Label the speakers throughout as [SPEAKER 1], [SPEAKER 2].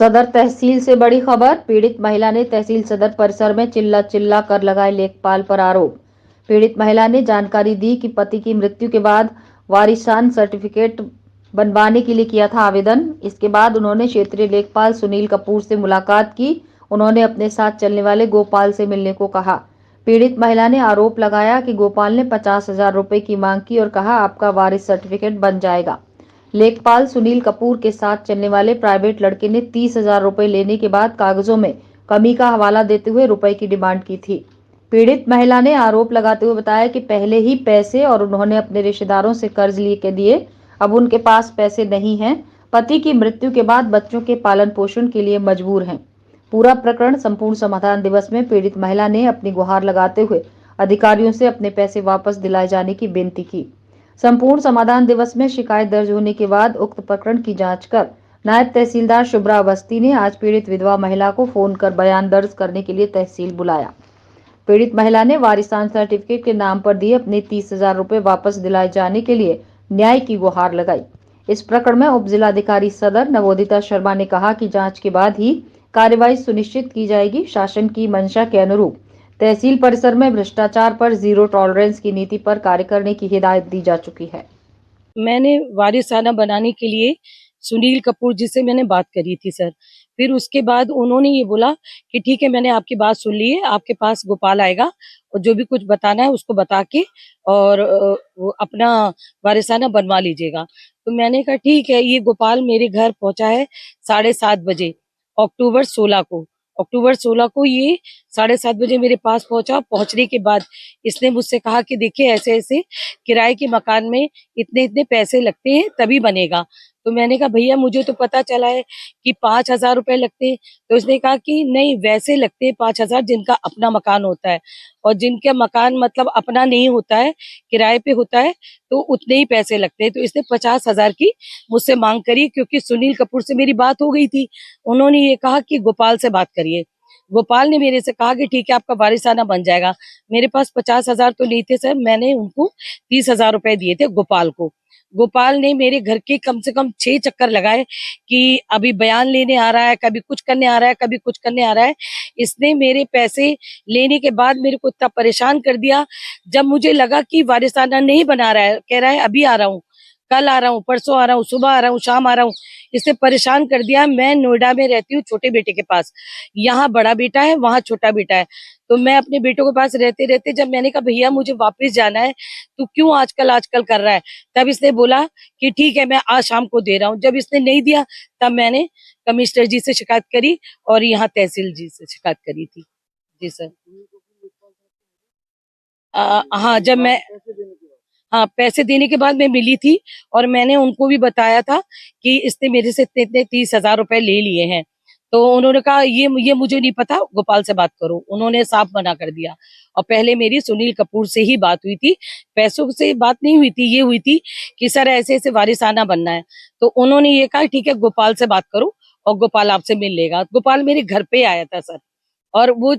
[SPEAKER 1] सदर तहसील से बड़ी खबर। पीड़ित महिला ने तहसील सदर परिसर में चिल्ला चिल्ला कर लगाए लेखपाल पर आरोप। पीड़ित महिला ने जानकारी दी कि पति की मृत्यु के बाद वारिसान सर्टिफिकेट बनवाने के लिए किया था आवेदन। इसके बाद उन्होंने क्षेत्रीय लेखपाल सुनील कपूर से मुलाकात की। उन्होंने अपने साथ चलने वाले गोपाल से मिलने को कहा। पीड़ित महिला ने आरोप लगाया कि गोपाल ने 50,000 रुपए की मांग की और कहा, आपका वारिस सर्टिफिकेट बन जाएगा। लेखपाल सुनील कपूर के साथ चलने वाले प्राइवेट लड़के ने 30,000 रुपए लेने के बाद कागजों में कमी का हवाला देते हुए रुपए की डिमांड की थी। पीड़ित महिला ने आरोप लगाते हुए बताया कि पहले ही पैसे और उन्होंने अपने रिश्तेदारों से कर्ज लेके दिए, अब उनके पास पैसे नहीं हैं। पति की मृत्यु के बाद बच्चों के पालन पोषण के लिए मजबूर हैं। पूरा प्रकरण संपूर्ण समाधान दिवस में पीड़ित महिला ने अपनी गुहार लगाते हुए अधिकारियों से अपने पैसे वापस दिलाए जाने की विनती की। संपूर्ण समाधान दिवस में शिकायत दर्ज होने के बाद उक्त प्रकरण की जांच कर नायब तहसीलदार शुभ्रा अवस्थी ने आज पीड़ित विधवा महिला को फोन कर बयान दर्ज करने के लिए तहसील बुलाया। पीड़ित महिला ने वारिसान सर्टिफिकेट के नाम पर दिए अपने 30,000 रुपए वापस दिलाए जाने के लिए न्याय की गुहार लगाई। इस प्रकरण में उप जिलाधिकारी सदर नवोदिता शर्मा ने कहा कि जांच के बाद ही कार्यवाही सुनिश्चित की जाएगी। शासन की मंशा के अनुरूप तहसील परिसर में भ्रष्टाचार पर जीरो टॉलरेंस की नीति पर कार्य करने की हिदायत दी जा चुकी है।
[SPEAKER 2] मैंने वारिसाना बनाने के लिए सुनील कपूर जी से मैंने बात करी थी सर। फिर उसके बाद उन्होंने ये बोला कि ठीक है, मैंने आपकी बात सुन ली है, आपके पास गोपाल आएगा और जो भी कुछ बताना है उसको बता के और वो अपना वारिसाना बनवा लीजिएगा। तो मैंने कहा ठीक है। ये गोपाल मेरे घर पहुंचा है 7:30 बजे, अक्टूबर 16 को। अक्टूबर 16 को ये 7:30 बजे मेरे पास पहुंचा। पहुंचने के बाद इसने मुझसे कहा कि देखिए ऐसे ऐसे किराए के मकान में इतने इतने पैसे लगते हैं तभी बनेगा। तो मैंने कहा भैया मुझे तो पता चला है कि 5,000 रुपए लगते हैं। तो उसने कहा कि नहीं, वैसे लगते हैं 5,000 जिनका अपना मकान होता है, और जिनके मकान मतलब अपना नहीं होता है, किराए पे होता है, तो उतने ही पैसे लगते हैं। तो इसने 50,000 की मुझसे मांग करी, क्योंकि सुनील कपूर से मेरी बात हो गई थी। उन्होंने ये कहा कि गोपाल से बात करिए। गोपाल ने मेरे से कहा कि ठीक है, आपका वारिसाना बन जाएगा। मेरे पास 50,000 तो नहीं थे सर, मैंने उनको 30,000 रुपए दिए थे गोपाल को। गोपाल ने मेरे घर के कम से कम 6 चक्कर लगाए कि अभी बयान लेने आ रहा है, कभी कुछ करने आ रहा है, कभी कुछ करने आ रहा है। इसने मेरे पैसे लेने के बाद मेरे को इतना परेशान कर दिया। जब मुझे लगा कि वारिसाना नहीं बना रहा है, कह रहा है अभी आ रहा हूँ, कल आ रहा हूँ, परसों आ रहा हूँ, सुबह आ रहा हूँ, शाम आ रहा हूँ। इससे परेशान कर दिया। मैं नोएडा में रहती हूँ छोटे बेटे के पास, यहाँ बड़ा बेटा है, वहाँ छोटा बेटा है। तो मैं अपने बेटों के पास रहते रहते जब मैंने कहा भैया मुझे वापस जाना है, तो क्यों आजकल आजकल कर रहा है, तब इसने बोला कि ठीक है मैं आज शाम को दे रहा हूँ। जब इसने नहीं दिया तब मैंने कमिश्नर जी से शिकायत करी और यहाँ तहसील जी से शिकायत करी थी। जी सर। हाँ, जब मैं हाँ, पैसे देने के बाद मैं मिली थी और मैंने उनको भी बताया था कि इसने मेरे से इतने इतने 30,000 रुपए ले लिए हैं। तो उन्होंने कहा ये मुझे नहीं पता, गोपाल से बात करो। उन्होंने साफ मना कर दिया। और पहले मेरी सुनील कपूर से ही बात हुई थी, पैसों से बात नहीं हुई थी। ये हुई थी कि सर ऐसे ऐसे वारिसाना बनना है। तो उन्होंने ये कहा ठीक है, गोपाल से बात करो और गोपाल आपसे मिल लेगा। गोपाल मेरे घर पे आया था सर, और वो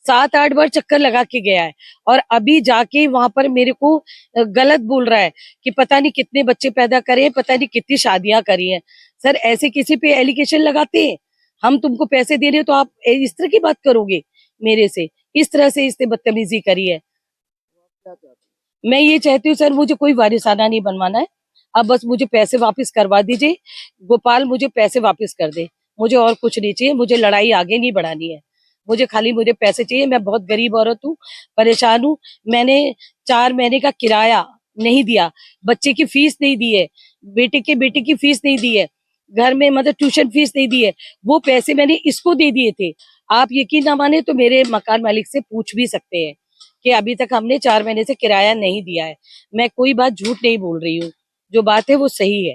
[SPEAKER 2] 7-8 बार चक्कर लगा के गया है। और अभी जाके वहां पर मेरे को गलत बोल रहा है कि पता नहीं कितने बच्चे पैदा करे, पता नहीं कितनी शादियां करी हैं। सर ऐसे किसी पे एलिगेशन लगाते हैं? हम तुमको पैसे दे रहे हो तो आप इस तरह की बात करोगे मेरे से? इस तरह से इसने बदतमीजी करी है। मैं ये चाहती हूँ सर, मुझे कोई वारिसाना नहीं बनवाना है। अब बस मुझे पैसे वापस करवा दीजिए। गोपाल मुझे पैसे वापस कर दे, मुझे और कुछ नहीं चाहिए। मुझे लड़ाई आगे नहीं बढ़ानी है, मुझे पैसे चाहिए। मैं बहुत गरीब औरत हूँ, परेशान हूँ। मैंने 4 महीने का किराया नहीं दिया, बच्चे की फीस नहीं दी है, बेटे की फीस नहीं दी है, घर में मतलब ट्यूशन फीस नहीं दी है। वो पैसे मैंने इसको दे दिए थे। आप यकीन ना माने तो मेरे मकान मालिक से पूछ भी सकते हैं कि अभी तक हमने 4 महीने से किराया नहीं दिया है। मैं कोई बात झूठ नहीं बोल रही हूँ, जो बात है वो सही है।